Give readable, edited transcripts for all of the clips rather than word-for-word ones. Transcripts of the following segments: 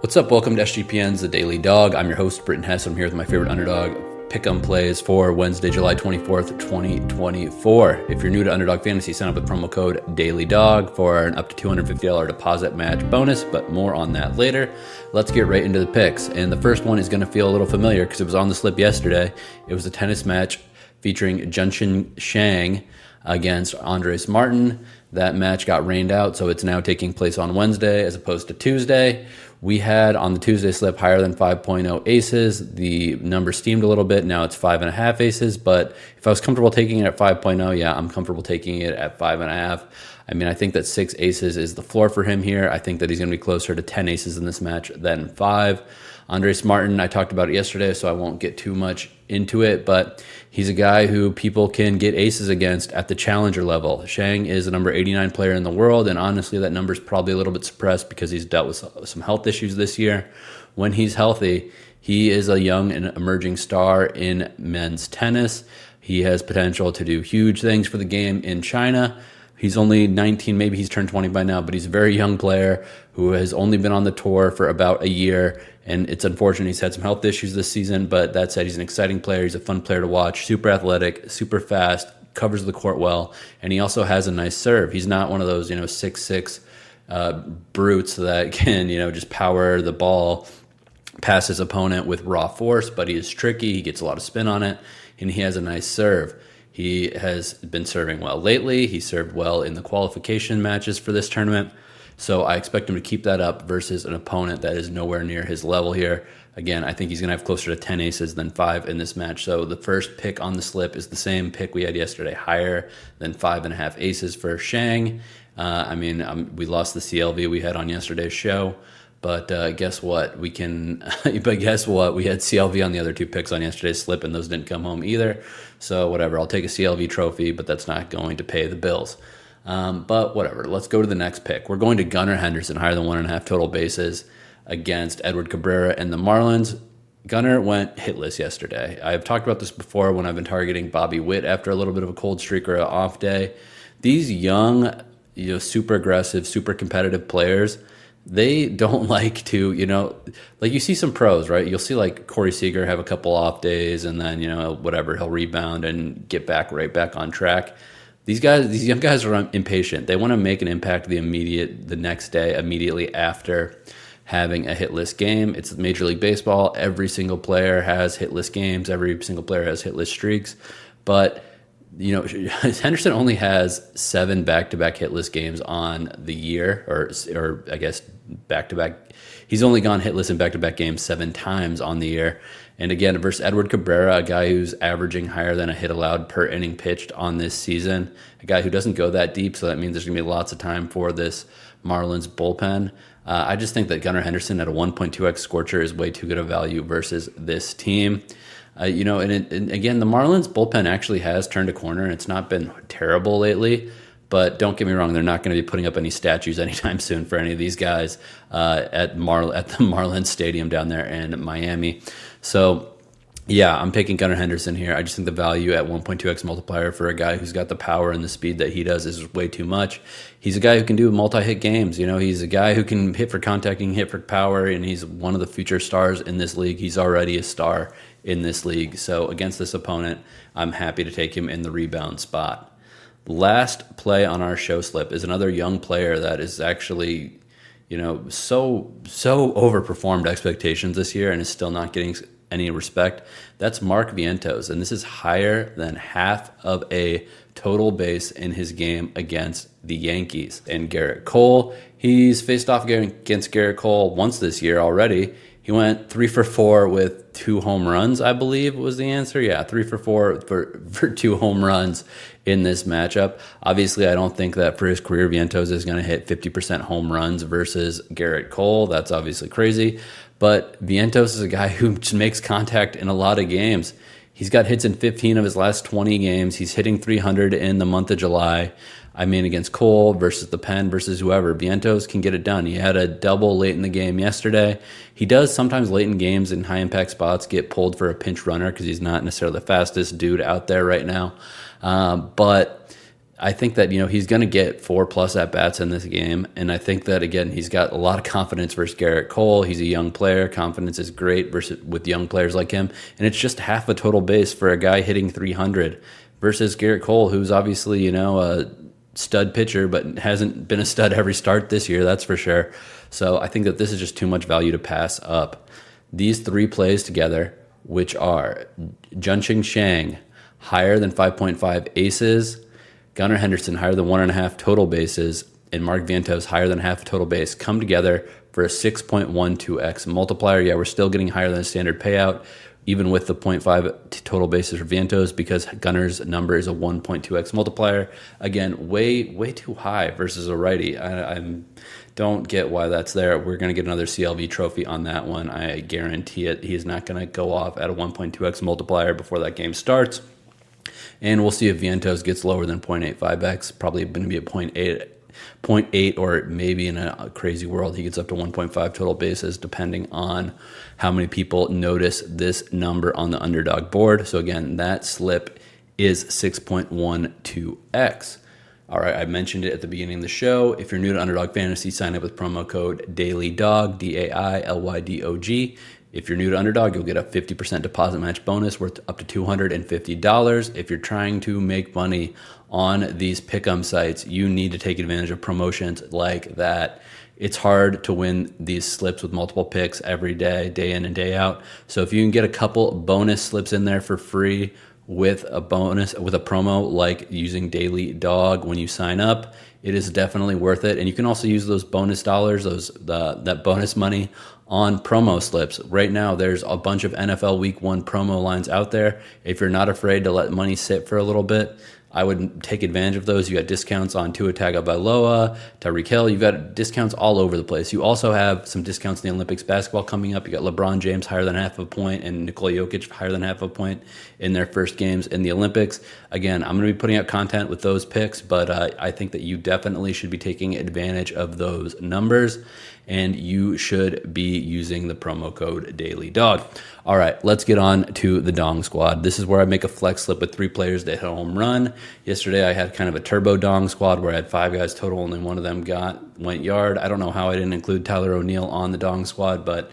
What's up? Welcome to SGPN's The Daily Dog. I'm your host, Britton Hess. I'm here with my favorite Underdog Pick'em plays for Wednesday, July 24th, 2024. If you're new to Underdog Fantasy, sign up with promo code DailyDog for an up to $250 deposit match bonus, but more on that later. Let's get right into the picks. And the first one is going to feel a little familiar because it was on the slip yesterday. It was a tennis match featuring Juncheng Shang against Andres Martin. That match got rained out, so it's now taking place on Wednesday as opposed to Tuesday. We had on the Tuesday slip higher than 5.0 aces. The number steamed a little bit. Now it's 5.5 aces, but if I was comfortable taking it at 5.0, yeah, I'm comfortable taking it at 5.5. I mean, I think that 6 aces is the floor for him here. I think that he's going to be closer to 10 aces in this match than 5. Andres Martin, I talked about it yesterday, so I won't get too much into it, but he's a guy who people can get aces against at the challenger level. Shang is the number 89 player in the world, and honestly, that number is probably a little bit suppressed because he's dealt with some health issues this year. When he's healthy, he is a young and emerging star in men's tennis. He has potential to do huge things for the game in China. He's only 19, maybe he's turned 20 by now, but he's a very young player who has only been on the tour for about a year, and it's unfortunate he's had some health issues this season, but that said, he's an exciting player. He's a fun player to watch, super athletic, super fast, covers the court well, and he also has a nice serve. He's not one of those, 6'6" brutes that can, just power the ball past his opponent with raw force, but he is tricky, he gets a lot of spin on it, and he has a nice serve. He has been serving well lately. He served well in the qualification matches for this tournament. So I expect him to keep that up versus an opponent that is nowhere near his level here. Again, I think he's going to have closer to 10 aces than 5 in this match. So the first pick on the slip is the same pick we had yesterday, higher than 5.5 aces for Shang. We lost the CLV we had on yesterday's show. But guess what? We had CLV on the other 2 picks on yesterday's slip, and those didn't come home either. So whatever, I'll take a CLV trophy, but that's not going to pay the bills. But whatever, let's go to the next pick. We're going to Gunnar Henderson, higher than 1.5 total bases against Edward Cabrera and the Marlins. Gunnar went hitless yesterday. I've talked about this before when I've been targeting Bobby Witt after a little bit of a cold streak or an off day. These young, super aggressive, super competitive players, they don't like to, like you see some pros, right? You'll see like Corey Seager have a couple off days and then, he'll rebound and get right back on track. These young guys are impatient. They want to make an impact the next day, immediately after having a hitless game. It's Major League Baseball. Every single player has hitless games. Every single player has hitless streaks. But Henderson only has 7 back-to-back hitless games on the year, or I guess back-to-back. He's only gone hitless in back-to-back games 7 times on the year. And again, versus Edward Cabrera, a guy who's averaging higher than a hit allowed per inning pitched on this season, a guy who doesn't go that deep, so that means there's going to be lots of time for this Marlins bullpen. I just think that Gunnar Henderson at a 1.2x scorcher is way too good a value versus this team. And again, the Marlins bullpen actually has turned a corner, and it's not been terrible lately. But don't get me wrong, they're not going to be putting up any statues anytime soon for any of these guys at the Marlins Stadium down there in Miami. So, yeah, I'm picking Gunnar Henderson here. I just think the value at 1.2x multiplier for a guy who's got the power and the speed that he does is way too much. He's a guy who can do multi-hit games. He's a guy who can hit for contact, he can hit for power, and he's one of the future stars in this league. He's already a star in this league. So against this opponent, I'm happy to take him in the rebound spot. Last play on our show slip is another young player that is actually, so overperformed expectations this year and is still not getting any respect. That's Mark Vientos, and this is higher than half of a total base in his game against the Yankees. And Gerrit Cole, he's faced off against Gerrit Cole once this year already. He went 3 for 4 with 2 home runs, I believe was the answer. Yeah, 3 for 4 for 2 home runs in this matchup. Obviously, I don't think that for his career, Vientos is going to hit 50% home runs versus Gerrit Cole. That's obviously crazy. But Vientos is a guy who just makes contact in a lot of games. He's got hits in 15 of his last 20 games. He's hitting 300 in the month of July. Against Cole versus the Pen versus whoever, Vientos can get it done. He had a double late in the game yesterday. He does sometimes late in games in high-impact spots get pulled for a pinch runner because he's not necessarily the fastest dude out there right now. But I think that, he's going to get 4+ at-bats in this game. And I think that, again, he's got a lot of confidence versus Gerrit Cole. He's a young player. Confidence is great with young players like him. And it's just half a total base for a guy hitting 300 versus Gerrit Cole, who's obviously, a stud pitcher, but hasn't been a stud every start this year, that's for sure. So I think that this is just too much value to pass up. These 3 plays together, which are Juncheng Shang, higher than 5.5 aces, Gunnar Henderson, higher than 1.5 total bases, and Mark Vientos, higher than half a total base, come together for a 6.12x multiplier. Yeah, we're still getting higher than a standard payout, even with the 0.5 total bases for Vientos, because Gunnar's number is a 1.2x multiplier. Again, way too high versus a righty. I don't get why that's there. We're going to get another CLV trophy on that one. I guarantee it. He's not going to go off at a 1.2x multiplier before that game starts. And we'll see if Vientos gets lower than 0.85x. Probably going to be a 0.8, or maybe in a crazy world, he gets up to 1.5 total bases, depending on how many people notice this number on the underdog board. So again, that slip is 6.12x. All right, I mentioned it at the beginning of the show. If you're new to Underdog Fantasy, sign up with promo code DAILYDOG, DAILYDOG. If you're new to Underdog, you'll get a 50% deposit match bonus worth up to $250. If you're trying to make money on these pick'em sites, you need to take advantage of promotions like that. It's hard to win these slips with multiple picks every day, day in and day out. So if you can get a couple bonus slips in there for free with a promo like using Daily Dog when you sign up, it is definitely worth it. And you can also use those bonus dollars, that bonus money on promo slips. Right now, there's a bunch of NFL Week 1 promo lines out there. If you're not afraid to let money sit for a little bit, I would take advantage of those. You got discounts on Tua Tagovailoa, Tyreek Hill. You've got discounts all over the place. You also have some discounts in the Olympics basketball coming up. You got LeBron James higher than half a point and Nikola Jokic higher than half a point in their first games in the Olympics. Again, I'm going to be putting out content with those picks, but I think that you definitely should be taking advantage of those numbers, and you should be using the promo code DailyDog. All right, let's get on to the Dong Squad. This is where I make a flex slip with 3 players that hit a home run. Yesterday, I had kind of a turbo Dong Squad where I had 5 guys total, only one of them went yard. I don't know how I didn't include Tyler O'Neill on the Dong Squad, but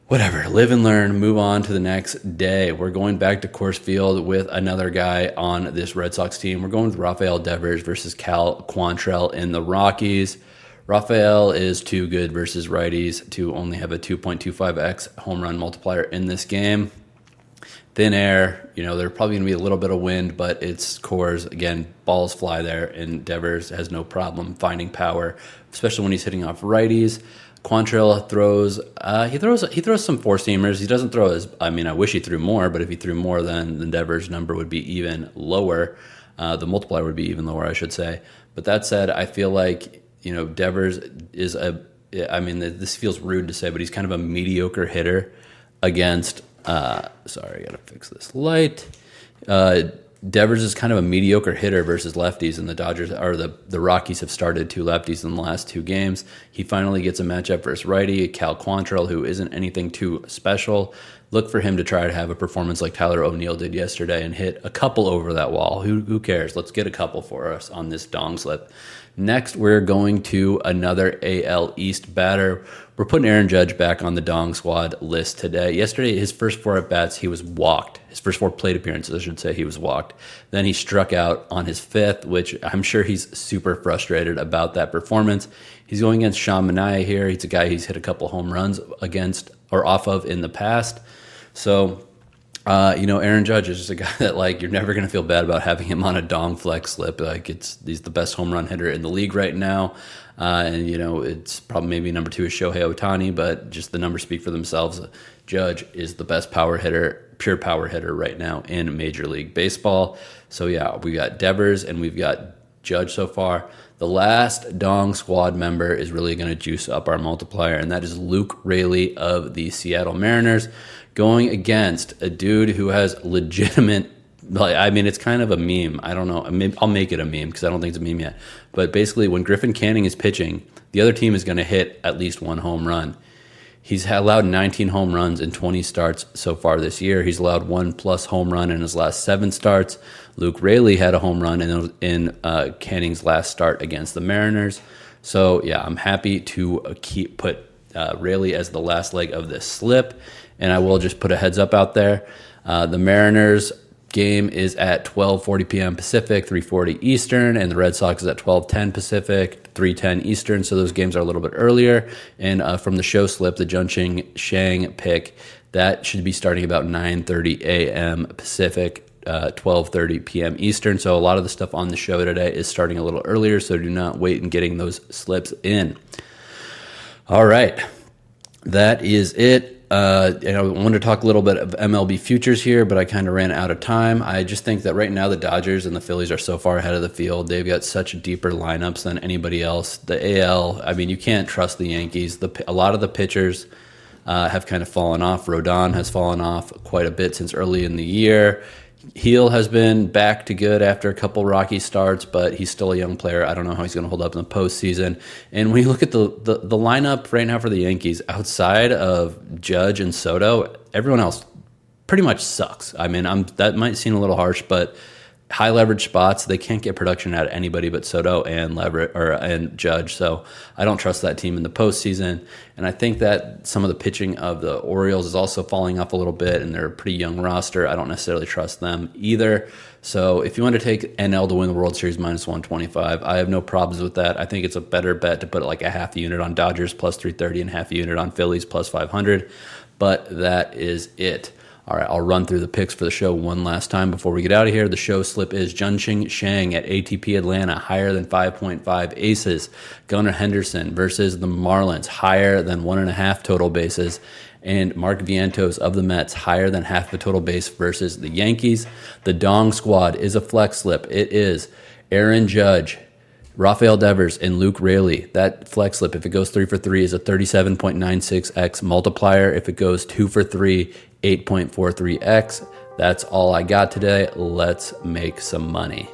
whatever. Live and learn. Move on to the next day. We're going back to Coors Field with another guy on this Red Sox team. We're going with Rafael Devers versus Cal Quantrill in the Rockies. Rafael is too good versus righties to only have a 2.25x home run multiplier in this game. Thin air, there's probably going to be a little bit of wind, but it's Coors. Again, balls fly there, and Devers has no problem finding power, especially when he's hitting off righties. Quantrill throws some four-seamers. He doesn't throw I wish he threw more, but if he threw more, then the Devers number would be even lower. The multiplier would be even lower, I should say. But that said, I feel like Devers is this feels rude to say, but he's kind of a mediocre hitter against, sorry, I gotta fix this light. Devers is kind of a mediocre hitter versus lefties, and the Rockies have started 2 lefties in the last 2 games. He finally gets a matchup versus righty, Cal Quantrill, who isn't anything too special. Look for him to try to have a performance like Tyler O'Neill did yesterday and hit a couple over that wall. Who cares? Let's get a couple for us on this Dong slip. Next, we're going to another AL East batter. We're putting Aaron Judge back on the Dong Squad list today. Yesterday, his first 4 at-bats, he was walked. His first 4 plate appearances, I should say, he was walked. Then he struck out on his 5th, which I'm sure he's super frustrated about that performance. He's going against Sean Manaea here. He's a guy he's hit a couple home runs against or off of in the past. So, Aaron Judge is just a guy that, you're never going to feel bad about having him on a Dong flex slip. He's the best home run hitter in the league right now. It's probably maybe number 2 is Shohei Ohtani, but just the numbers speak for themselves. Judge is the best pure power hitter right now in Major League Baseball. So, yeah, we got Devers and we've got Judge so far. The last Dong Squad member is really going to juice up our multiplier, and that is Luke Raley of the Seattle Mariners, going against a dude who has legitimate, it's kind of a meme. I don't know. I'll make it a meme because I don't think it's a meme yet. But basically, when Griffin Canning is pitching, the other team is going to hit at least 1 home run. He's allowed 19 home runs in 20 starts so far this year. He's allowed 1+ home run in his last 7 starts. Luke Raley had a home run in Canning's last start against the Mariners. So, yeah, I'm happy to put Raley as the last leg of this slip. And I will just put a heads up out there. The Mariners game is at 12:40 p.m. Pacific, 3:40 Eastern, and the Red Sox is at 12:10 Pacific, 3:10 Eastern. So those games are a little bit earlier. And from the show slip, the Juncheng Shang pick, that should be starting about 9:30 a.m. Pacific, 12:30 p.m. Eastern. So a lot of the stuff on the show today is starting a little earlier, so do not wait in getting those slips in. All right, that is it. And I wanted to talk a little bit of MLB futures here, but I kind of ran out of time. I just think that right now the Dodgers and the Phillies are so far ahead of the field. They've got such deeper lineups than anybody else. The AL, I mean, you can't trust the Yankees. A lot of the pitchers have kind of fallen off. Rodon has fallen off quite a bit since early in the year. Heel has been back to good after a couple rocky starts, but he's still a young player. I don't know how he's going to hold up in the postseason. And when you look at the lineup right now for the Yankees, outside of Judge and Soto, everyone else pretty much sucks. I mean, that might seem a little harsh, but high leverage spots, they can't get production out of anybody but Soto and Judge. So I don't trust that team in the postseason. And I think that some of the pitching of the Orioles is also falling off a little bit, and they're a pretty young roster. I don't necessarily trust them either. So if you want to take NL to win the World Series -125, I have no problems with that. I think it's a better bet to put like a half unit on Dodgers +330 and half unit on Phillies +500. But that is it. All right, I'll run through the picks for the show one last time before we get out of here. The show slip is Juncheng Shang at ATP Atlanta, higher than 5.5 aces. Gunnar Henderson versus the Marlins, higher than 1.5 total bases. And Mark Vientos of the Mets, higher than half the total base versus the Yankees. The Dong Squad is a flex slip. It is Aaron Judge, Rafael Devers, and Luke Raley. That flex slip, if it goes 3 for 3, is a 37.96x multiplier. If it goes 2 for 3, 8.43x. That's all I got today. Let's make some money.